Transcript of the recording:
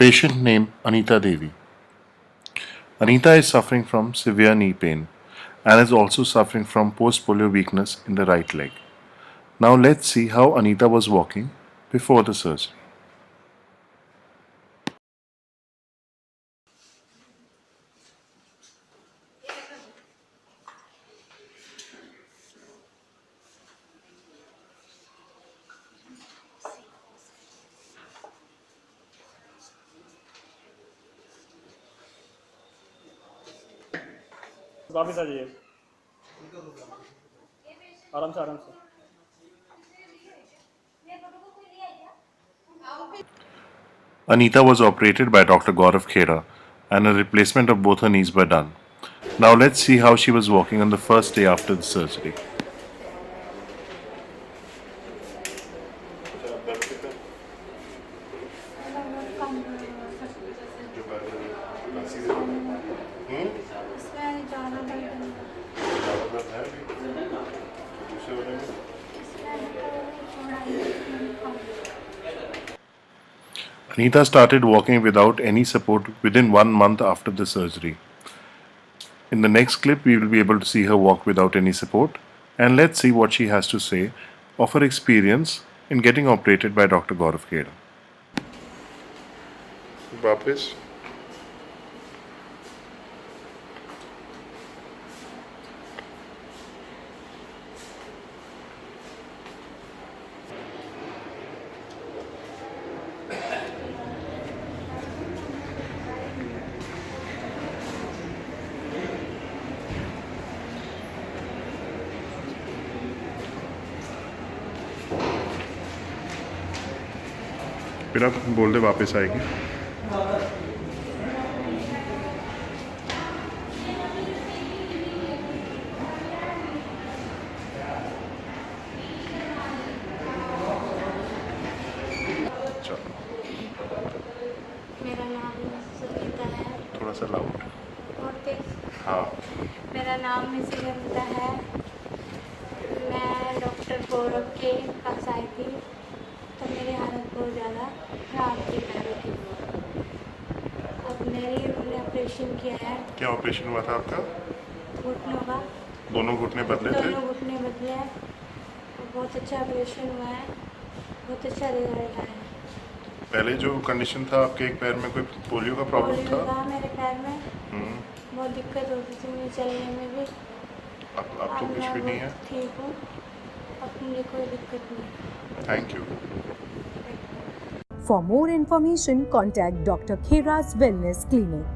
patient named Anita Devi. Anita is suffering from severe knee pain and is also suffering from post polio weakness in the right leg. Now let's see how Anita was walking before the surgery. वापस आ जाइए, आराम से आराम से। Anita was operated by Dr Gaurav Khera and a replacement of both her knees were done. Now let's see how she was walking on the first day after the surgery. Anita started walking without any support within 1 month after the surgery. In the next clip, we will be able to see her walk without any support, and let's see what she has to say of her experience in getting operated by Dr. Gaurav Khera. वापस फिर आप बोल दे वापस आएगी। मेरा नाम सुनीता है। थोड़ा सा लाउड। और तेज। हाँ। मेरा नाम सुनीता है। मैं डॉक्टर गौरव के पास आई थी तो मेरी हालत बहुत ज़्यादा खराब थी पैरों की। अब उन्होंने ऑपरेशन किया है। क्या ऑपरेशन हुआ था आपका? घुटनों का। दोनों घुटने बदले थे? दोनों घुटने बदले हैं। बहुत अच्छा ऑपरेशन हुआ है, बहुत अच्छा रिजल्ट आया है। पहले जो कंडीशन था आपके एक पैर में, कोई पोलियो का प्रॉब्लम था? मेरे पैर में बहुत दिक्कत होती थी मुझे चलने में भी। अब तो कुछ भी नहीं है? ठीक हूँ, अब मुझे कोई दिक्कत नहीं। Thank you. For more information, contact Dr. Khera's Wellness Clinic.